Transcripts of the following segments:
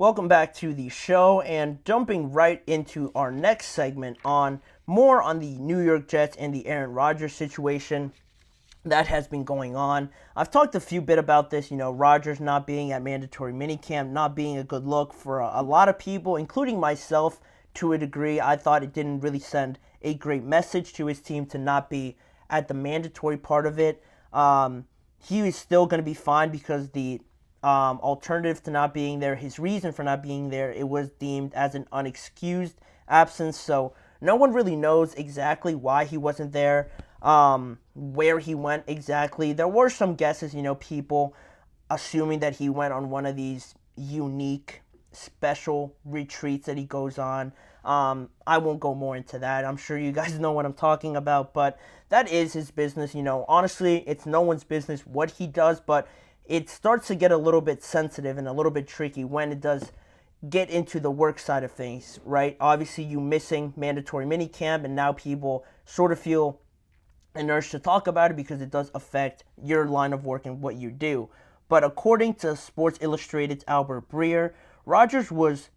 Welcome back to the show, and jumping right into our next segment on more on the New York Jets and the Aaron Rodgers situation that has been going on. I've talked a few bit about this, Rodgers not being at mandatory minicamp, not being a good look for a lot of people, including myself to a degree. I thought it didn't really send a great message to his team to not be at the mandatory part of it. He was still going to be fine because the alternative to not being there, his reason for not being there, it was deemed as an unexcused absence. So no one really knows exactly why he wasn't there, where he went exactly. There were some guesses, people assuming that he went on one of these unique special retreats that he goes on. I won't go more into that. I'm sure you guys know what I'm talking about, but that is his business. Honestly, it's no one's business what he does, but it starts to get a little bit sensitive and a little bit tricky when it does get into the work side of things, right? Obviously, you missing mandatory minicamp, and now people sort of feel an urge to talk about it because it does affect your line of work and what you do. But according to Sports Illustrated's Albert Breer, Rodgers was,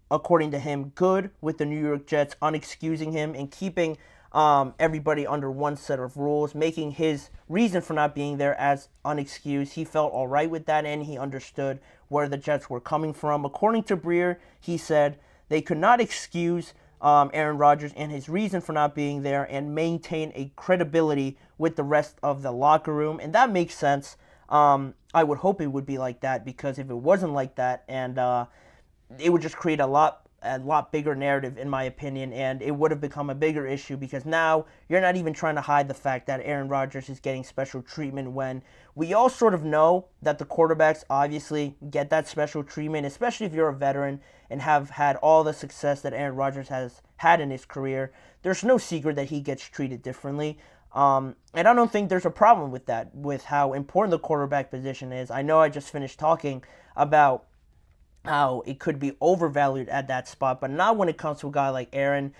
according to him, good with the New York Jets unexcusing him and keeping everybody under one set of rules, making his reason for not being there as unexcused. He felt all right with that, and he understood where the Jets were coming from. According to Breer, he said they could not excuse Aaron Rodgers and his reason for not being there and maintain a credibility with the rest of the locker room, and that makes sense. I would hope it would be like that, because if it wasn't like that, and it would just create a lot bigger narrative, in my opinion, and it would have become a bigger issue, because now you're not even trying to hide the fact that Aaron Rodgers is getting special treatment, when we all sort of know that the quarterbacks obviously get that special treatment, especially if you're a veteran and have had all the success that Aaron Rodgers has had in his career. There's no secret that he gets treated differently. And I don't think there's a problem with that, with how important the quarterback position is. I know I just finished talking about how it could be overvalued at that spot, but not when it comes to a guy like Aaron,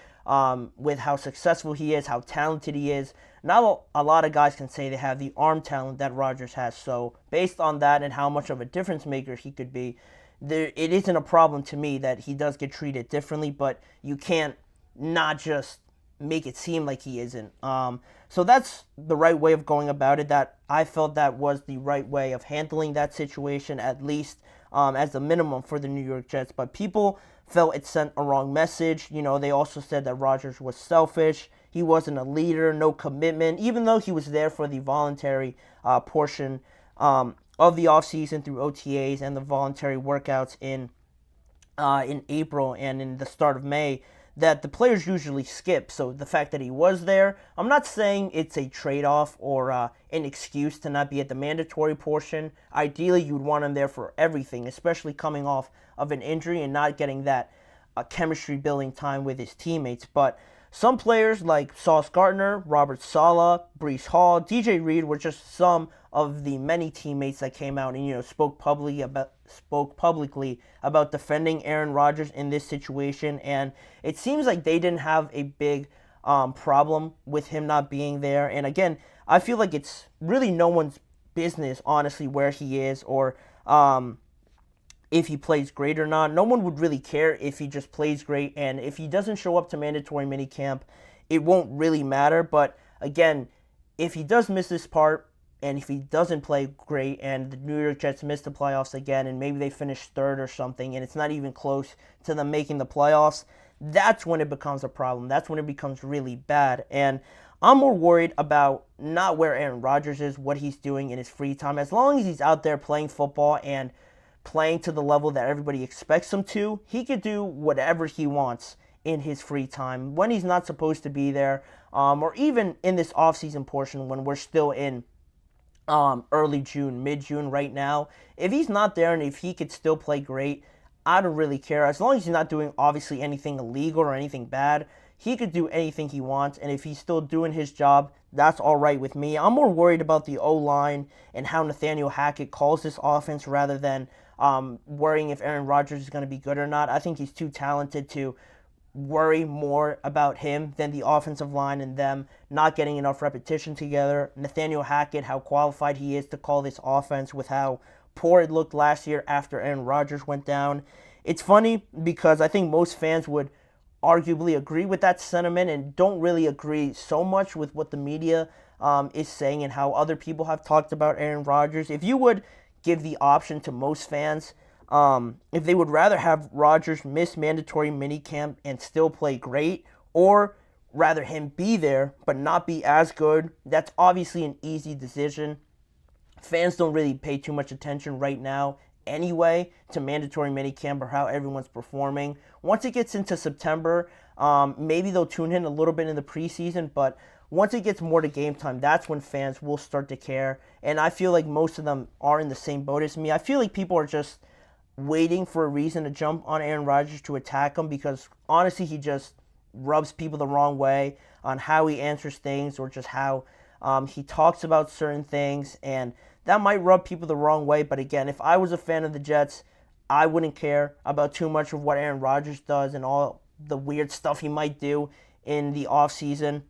with how successful he is, how talented he is. Not a lot of guys can say they have the arm talent that Rodgers has. So based on that and how much of a difference maker he could be, it isn't a problem to me that he does get treated differently, but you can't not just make it seem like he isn't. So that's the right way of going about it. That I felt that was the right way of handling that situation, at least as the minimum for the New York Jets. But people felt it sent a wrong message. They also said that Rodgers was selfish. He wasn't a leader, no commitment, even though he was there for the voluntary portion of the offseason through OTAs and the voluntary workouts in April and in the start of May, that the players usually skip. So the fact that he was there, I'm not saying it's a trade-off or an excuse to not be at the mandatory portion. Ideally, you'd want him there for everything, especially coming off of an injury and not getting that chemistry building time with his teammates. But some players like Sauce Gardner, Robert Saleh, Breece Hall, DJ Reed were just some of the many teammates that came out and spoke publicly about defending Aaron Rodgers in this situation. And it seems like they didn't have a big problem with him not being there. And again, I feel like it's really no one's business, honestly, where he is or if he plays great or not. No one would really care if he just plays great, and if he doesn't show up to mandatory minicamp, it won't really matter. But again, if he does miss this part, and if he doesn't play great, and the New York Jets miss the playoffs again, and maybe they finish third or something, and it's not even close to them making the playoffs, that's when it becomes a problem. That's when it becomes really bad. And I'm more worried about not where Aaron Rodgers is, what he's doing in his free time. As long as he's out there playing football and playing to the level that everybody expects him to, he could do whatever he wants in his free time when he's not supposed to be there, or even in this offseason portion when we're still in early June, mid-June right now. If he's not there and if he could still play great, I don't really care. As long as he's not doing obviously anything illegal or anything bad, he could do anything he wants, and if he's still doing his job, that's all right with me. I'm more worried about the O-line and how Nathaniel Hackett calls this offense rather than worrying if Aaron Rodgers is going to be good or not. I think he's too talented to worry more about him than the offensive line and them not getting enough repetition together. Nathaniel Hackett, how qualified he is to call this offense with how poor it looked last year after Aaron Rodgers went down. it's funny because I think most fans would arguably agree with that sentiment and don't really agree so much with what the media is saying and how other people have talked about Aaron Rodgers. If you would give the option to most fans, if they would rather have Rodgers miss mandatory minicamp and still play great, or rather him be there but not be as good, that's obviously an easy decision. Fans don't really pay too much attention right now anyway to mandatory minicamp or how everyone's performing. Once it gets into September, maybe they'll tune in a little bit in the preseason, but once it gets more to game time, that's when fans will start to care. And I feel like most of them are in the same boat as me. I feel like people are just waiting for a reason to jump on Aaron Rodgers to attack him because honestly, he just rubs people the wrong way on how he answers things or just how he talks about certain things, and that might rub people the wrong way. But again, if I was a fan of the Jets, I wouldn't care about too much of what Aaron Rodgers does and all the weird stuff he might do in the offseason.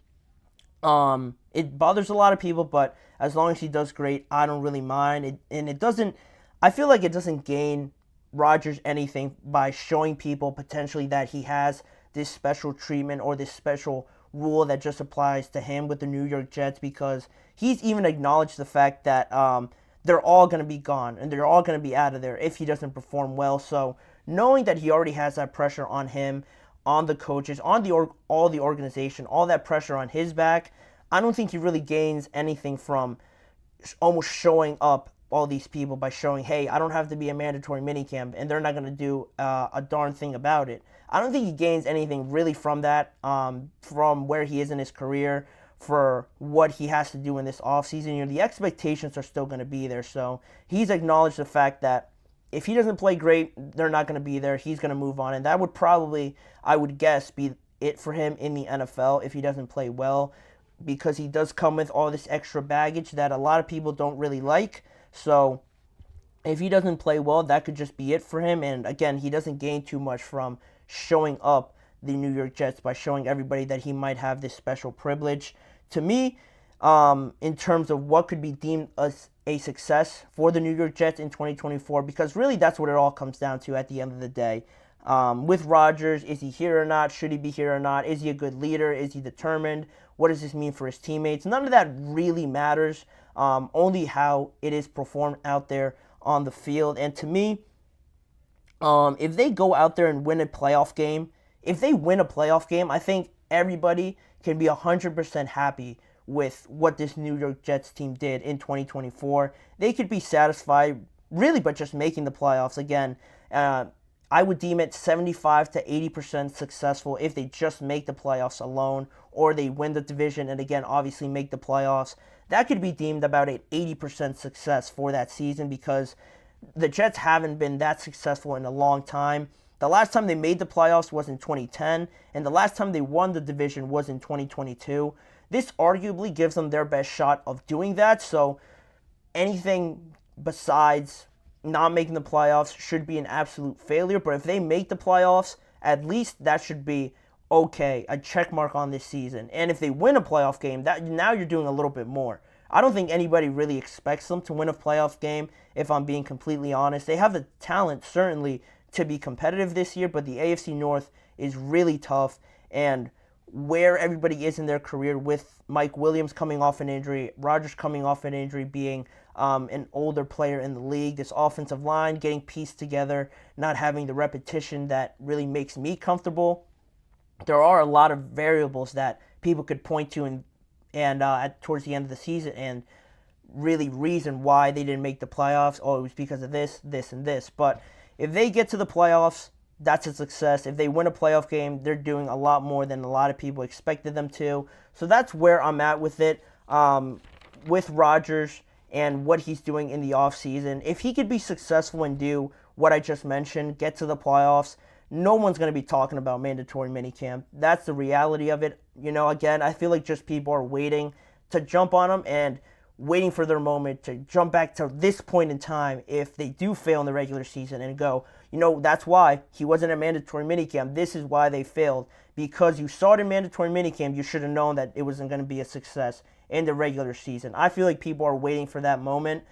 It bothers a lot of people, but as long as he does great, I don't really mind. It doesn't. I feel like it doesn't gain Rodgers anything by showing people potentially that he has this special treatment or this special rule that just applies to him with the New York Jets, because he's even acknowledged the fact that they're all going to be gone and they're all going to be out of there if he doesn't perform well. So knowing that he already has that pressure on him, on the coaches, on all the organization, all that pressure on his back, I don't think he really gains anything from almost showing up all these people by showing, hey, I don't have to be a mandatory minicamp, and they're not going to do a darn thing about it. I don't think he gains anything really from that, from where he is in his career, for what he has to do in this offseason. You know, the expectations are still going to be there. So he's acknowledged the fact that if he doesn't play great, they're not going to be there. He's going to move on. And that would probably, I would guess, be it for him in the NFL if he doesn't play well, because he does come with all this extra baggage that a lot of people don't really like. So if he doesn't play well, that could just be it for him. And again, he doesn't gain too much from showing up the New York Jets by showing everybody that he might have this special privilege. To me, in terms of what could be deemed as a success for the New York Jets in 2024, because really that's what it all comes down to at the end of the day. With Rodgers, is he here or not? Should he be here or not? Is he a good leader? Is he determined? What does this mean for his teammates? None of that really matters. Only how it is performed out there on the field. And to me, if they go out there and win a playoff game, I think everybody can be 100% happy with what this New York Jets team did in 2024. They could be satisfied really by just making the playoffs. Again, I would deem it 75 to 80% successful if they just make the playoffs alone, or they win the division and again obviously make the playoffs. That could be deemed about an 80% success for that season, because the Jets haven't been that successful in a long time. The last time they made the playoffs was in 2010, and the last time they won the division was in 2022. This arguably gives them their best shot of doing that, so anything besides not making the playoffs should be an absolute failure. But if they make the playoffs, at least that should be okay, a check mark on this season. And if they win a playoff game, that now you're doing a little bit more. I don't think anybody really expects them to win a playoff game, if I'm being completely honest. They have the talent, certainly, to be competitive this year, but the AFC North is really tough, and where everybody is in their career, with Mike Williams coming off an injury, Rodgers coming off an injury, being an older player in the league, this offensive line getting pieced together, not having the repetition that really makes me comfortable. There are a lot of variables that people could point to towards the end of the season and really reason why they didn't make the playoffs. Oh, it was because of this, this, and this. But if they get to the playoffs, that's a success. If they win a playoff game, they're doing a lot more than a lot of people expected them to. So that's where I'm at with it, with Rodgers and what he's doing in the offseason. If he could be successful and do what I just mentioned, get to the playoffs, no one's going to be talking about mandatory minicamp. That's the reality of it. You know, again, I feel like just people are waiting to jump on him and waiting for their moment to jump back to this point in time if they do fail in the regular season and go, you know, that's why he wasn't a mandatory minicamp. This is why they failed. Because you saw it in mandatory minicamp, you should have known that it wasn't going to be a success in the regular season. I feel like people are waiting for that moment.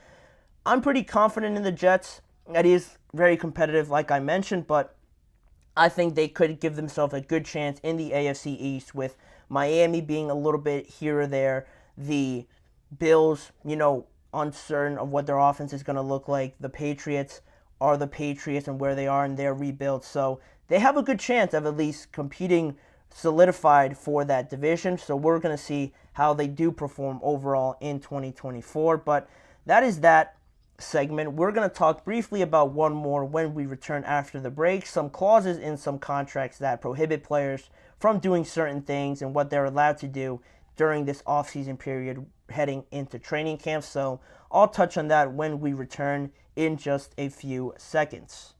I'm pretty confident in the Jets. That is very competitive, like I mentioned, but I think they could give themselves a good chance in the AFC East, with Miami being a little bit here or there. The Bills, uncertain of what their offense is going to look like. The Patriots are the Patriots and where they are in their rebuild. So they have a good chance of at least competing solidified for that division. So we're going to see how they do perform overall in 2024. But that is that segment. We're going to talk briefly about one more when we return after the break. Some clauses in some contracts that prohibit players from doing certain things and what they're allowed to do during this offseason period heading into training camp. So I'll touch on that when we return in just a few seconds.